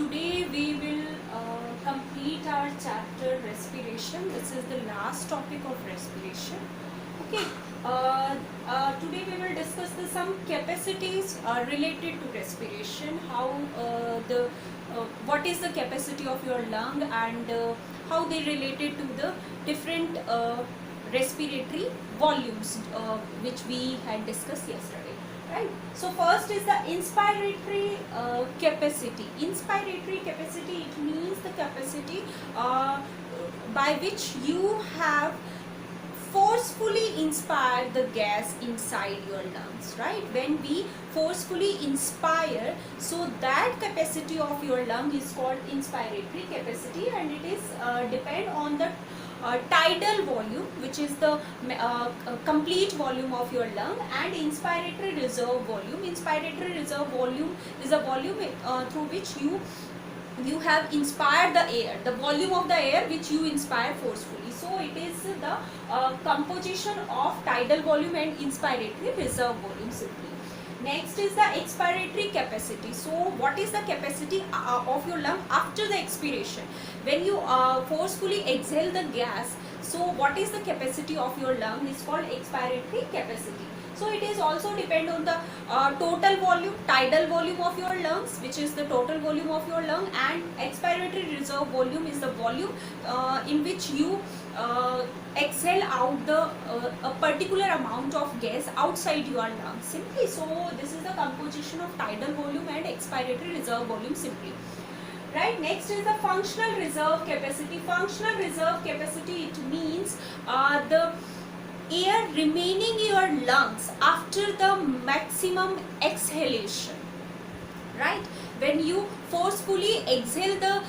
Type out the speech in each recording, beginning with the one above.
today we will complete our chapter respiration. This is the last topic of respiration. Okay. Today we will discuss some capacities related to respiration. How what is the capacity of your lung and how they related to the different respiratory volumes which we had discussed yesterday. Right. So first is the inspiratory capacity. Inspiratory capacity, it means the capacity by which you have forcefully inspired the gas inside your lungs, right? When we forcefully inspire, so that capacity of your lung is called inspiratory capacity, and it is depend on the tidal volume, which is the complete volume of your lung, and inspiratory reserve volume. Inspiratory reserve volume is a volume through which you have inspired the air, the volume of the air which you inspire forcefully. So it is the composition of tidal volume and inspiratory reserve volume simply. Next is the expiratory capacity. So what is the capacity of your lung after the expiration? When you forcefully exhale the gas, so what is the capacity of your lung is called expiratory capacity. So it is also depend on the total volume, tidal volume of your lungs, which is the total volume of your lung, and expiratory reserve volume is the volume in which you exhale out the a particular amount of gas outside your lungs simply. So this is the composition of tidal volume and expiratory reserve volume simply. Right. Next is the functional reserve capacity. Functional reserve capacity, it means the air remaining in your lungs after the maximum exhalation, right? When you forcefully exhale the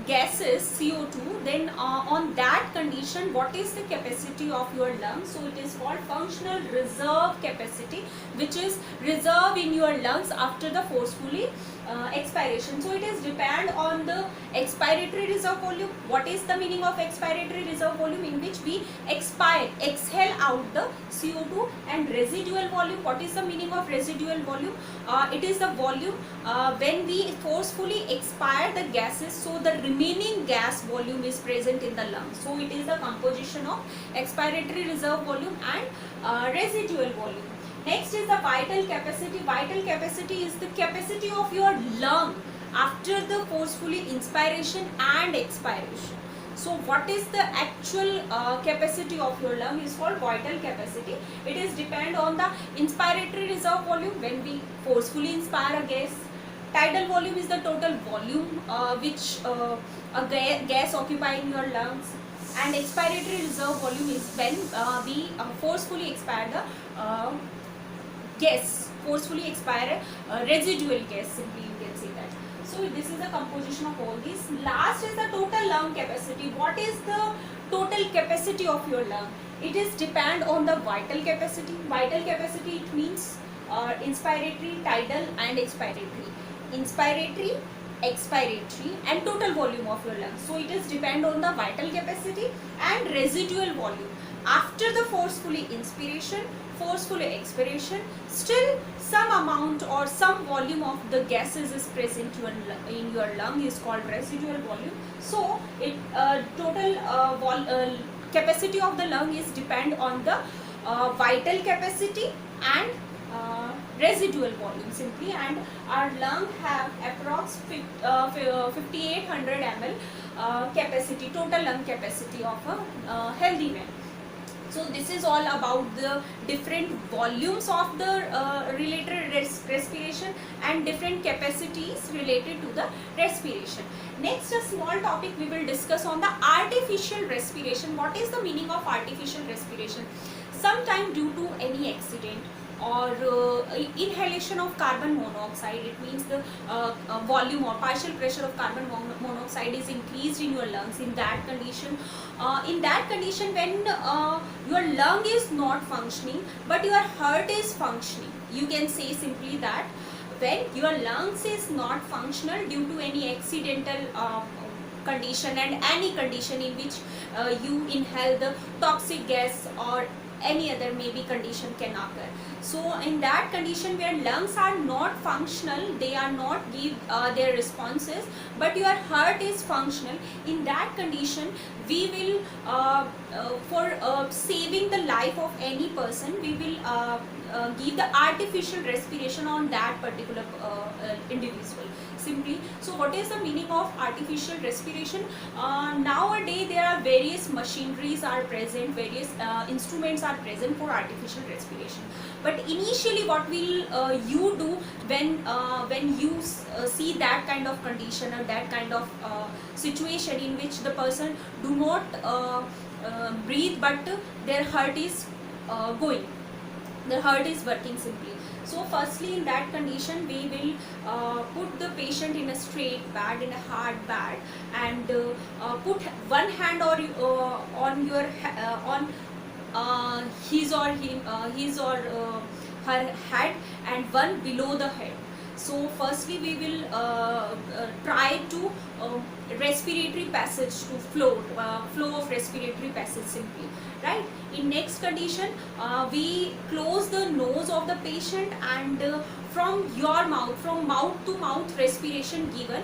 gases CO2, then on that condition, what is the capacity of your lungs? So it is called functional reserve capacity, which is reserve in your lungs after the forcefully expiration. So it is depend on the expiratory reserve volume. What is the meaning of expiratory reserve volume? In which we exhale out the CO2, and residual volume. What is the meaning of residual volume? It is the volume when we forcefully expire the gases, so the remaining gas volume is present in the lungs. So it is the composition of expiratory reserve volume and residual volume. Next is the vital capacity. Vital capacity is the capacity of your lung after the forcefully inspiration and expiration. So what is the actual capacity of your lung is called vital capacity. It is depend on the inspiratory reserve volume when we forcefully inspire a gas. Tidal volume is the total volume which a gas occupy in your lungs, and expiratory reserve volume is when we forcefully expire the gas, forcefully expire residual gas simply, you can say that. So this is the composition of all these. Last is the total lung capacity. What is the total capacity of your lung? It is depend on the vital capacity. Vital capacity, it means inspiratory, tidal and expiratory. Inspiratory, expiratory and total volume of your lungs. So it is depend on the vital capacity and residual volume. After the forcefully inspiration, forcefully expiration, still some amount or some volume of the gases is present in your lung is called residual volume. So it total capacity of the lung is depend on the vital capacity and residual volume simply, and our lung have approx 5800 ml capacity, total lung capacity of a healthy man. So this is all about the different volumes of the related respiration and different capacities related to the respiration. Next, a small topic we will discuss on the artificial respiration. What is the meaning of artificial respiration? Sometime due to any accident or inhalation of carbon monoxide, it means the volume or partial pressure of carbon monoxide is increased in your lungs. In that condition when your lung is not functioning but your heart is functioning, you can say simply that when your lungs is not functional due to any accidental condition and any condition in which you inhale the toxic gas or any other maybe condition can occur. So in that condition where lungs are not functional, they are not give their responses, but your heart is functional, in that condition we will for saving the life of any person, we will give the artificial respiration on that particular individual simply. So what is the meaning of artificial respiration? Nowadays there are various machineries are present, various instruments are present for artificial respiration, but initially what will you do when you see that kind of condition or that kind of situation in which the person do not breathe, but their heart is going, the heart is working simply. So firstly in that condition we will put the patient in a straight bed, in a hard bed, and put one hand or on your on his or her head, and one below the head. So firstly we will try to respiratory passage to flow of respiratory passage simply, right? In next condition we close the nose of the patient, and from your mouth, from mouth to mouth respiration given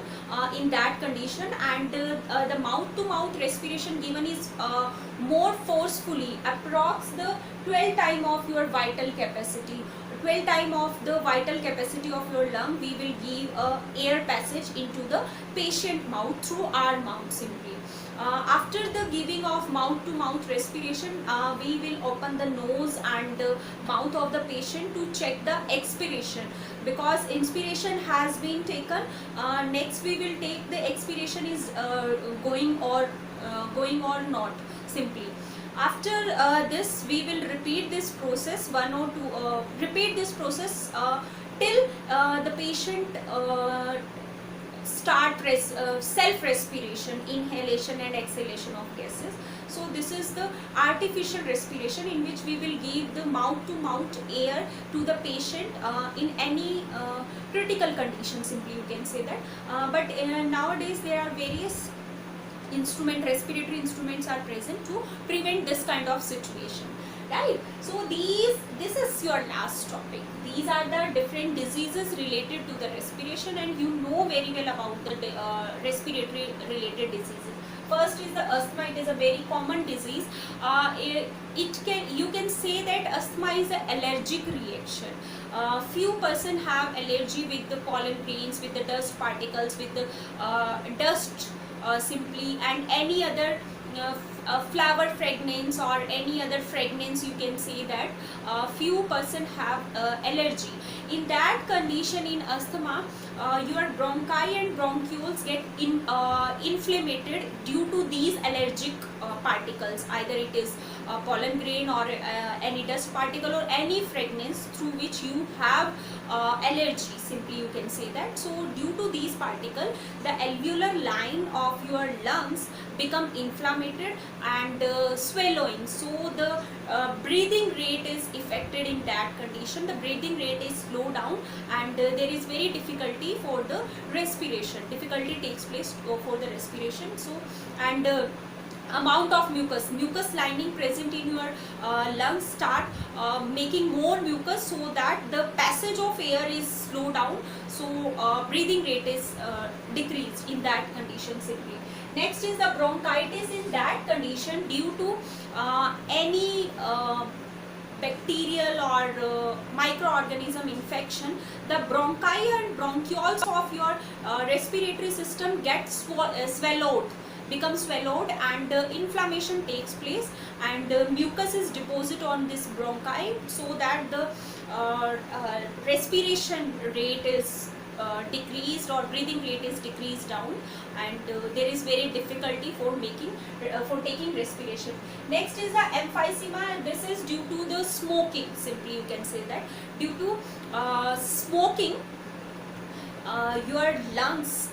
in that condition, and the mouth to mouth respiration given is more forcefully, approx the 12 time of your vital capacity, 12 time of the vital capacity of your lung, we will give air passage into the patient mouth through our mouth simply. After the giving of mouth to mouth respiration, we will open the nose and the mouth of the patient to check the expiration, because inspiration has been taken. Next we will take the expiration is going or not simply. After this we will repeat this process one or two repeat this process till the patient start self respiration, inhalation and exhalation of gases. So this is the artificial respiration in which we will give the mouth to mouth air to the patient in any critical condition simply, you can say that. But nowadays there are various respiratory instruments are present to prevent this kind of situation, right? So this is your last topic. These are the different diseases related to the respiration, and you know very well about the respiratory related diseases. First is the asthma. It is a very common disease. You can say that asthma is an allergic reaction. Few person have allergy with the pollen grains, with the dust particles, with the dust simply, and any other flower fragrance or any other fragrance, you can say that few person have allergy. In that condition, in asthma, your bronchi and bronchioles get inflamed due to these allergic particles, either it is pollen grain or any dust particle or any fragrance through which you have allergy simply, you can say that. So due to these particles, the alveolar line of your lungs become inflamed and swallowing, so the breathing rate is affected. In that condition, the breathing rate is slow down, and there is very difficulty for the respiration, difficulty takes place for the respiration. So and amount of mucus lining present in your lungs start making more mucus, so that the passage of air is slow down, so breathing rate is decreased in that condition simply. Next is the bronchitis. In that condition, due to any bacterial or microorganism infection, the bronchi and bronchioles of your respiratory system get swallowed, become swallowed, and inflammation takes place, and mucus is deposited on this bronchi, so that the respiration rate is decreased, or breathing rate is decreased down, and there is very difficulty for taking respiration. Next is the emphysema, and this is due to the smoking simply, you can say that. Due to smoking, your lungs,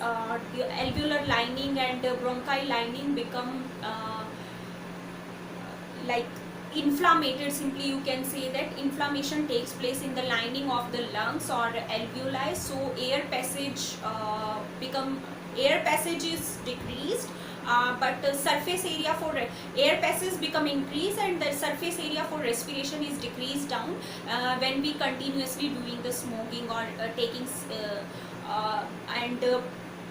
your alveolar lining and bronchi lining become like inflamed simply, you can say that. Inflammation takes place in the lining of the lungs or alveoli, so air passage is decreased, but the surface area for air passes become increased and the surface area for respiration is decreased down when we continuously doing the smoking or taking and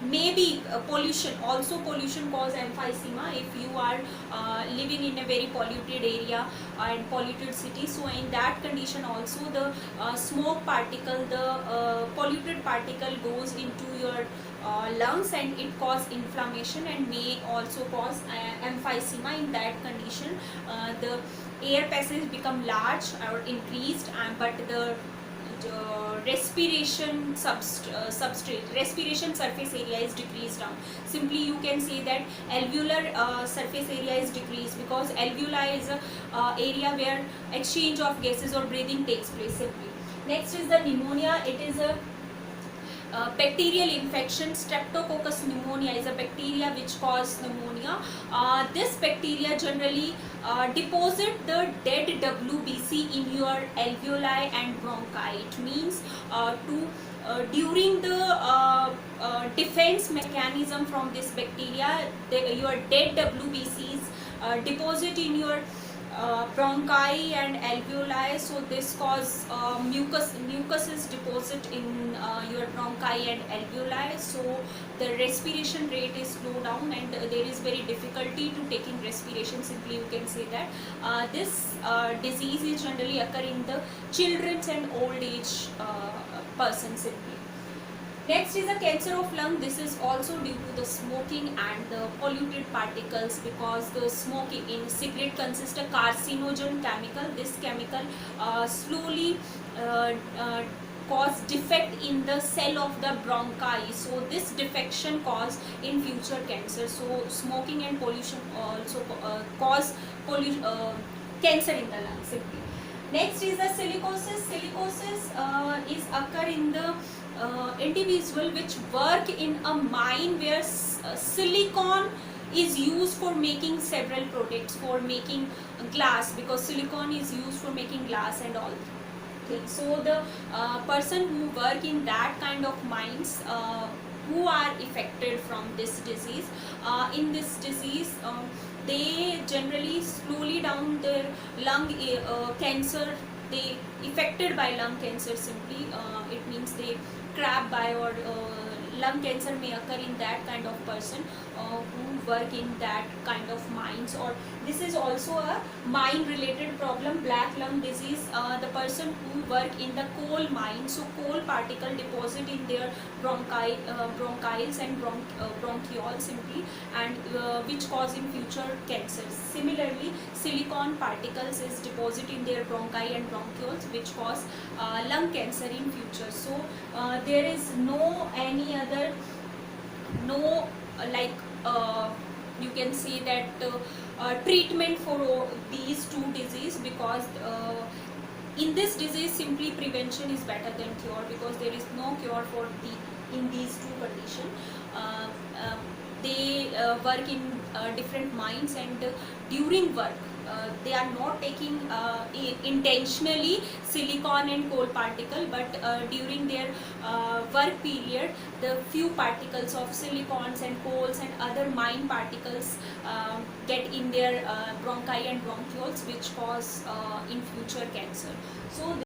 maybe pollution, also pollution cause emphysema if you are living in a very polluted area and polluted city. So in that condition also the smoke particle, the polluted particle goes into your lungs and it cause inflammation and may also cause emphysema. In that condition the air passage become large or increased but the respiration respiration surface area is decreased down. Simply you can say that alveolar surface area is decreased because alveoli is a area where exchange of gases or breathing takes place simply. Next is the pneumonia. It is a bacterial infection. Streptococcus pneumonia is a bacteria which cause pneumonia. This bacteria generally deposit the dead WBC in your alveoli and bronchi. It means during the defense mechanism from this bacteria, your dead WBCs deposit in your bronchi and alveoli, so this cause mucus is deposit in your bronchi and alveoli, so the respiration rate is slow down and there is very difficulty to taking respiration. Simply you can say that this disease is generally occur in the children's and old age persons simply. Next is a cancer of lung. This is also due to the smoking and the polluted particles because the smoking in cigarette consists a carcinogen chemical. This chemical slowly cause defect in the cell of the bronchi. So this defection cause in future cancer. So smoking and pollution also cause cancer in the lung simply. Next is the silicosis. Silicosis is occur in the individual which work in a mine where silicon is used for making several products, for making glass, because silicon is used for making glass and all things. So the person who work in that kind of mines who are affected from this disease, in this disease they generally slowly down their lung cancer, they affected by lung cancer simply. It means they crab by or lung cancer may occur in that kind of person who work in that kind of mines. Or this is also a mine related problem, black lung disease. The person who work in the coal mine, so coal particle deposit in their bronchioles and bronchioles simply, and which cause in future cancers. Similarly, silicon particles is deposit in their bronchi and bronchioles which cause lung cancer in future. So there is no any other like you can say that treatment for these two disease, because in this disease simply prevention is better than cure, because there is no cure for in these two conditions. They work in different mines and during work they are not taking intentionally silicon and coal particle, but during their work period the few particles of silicons and coals and other mine particles get in their bronchi and bronchioles which cause in future cancer. So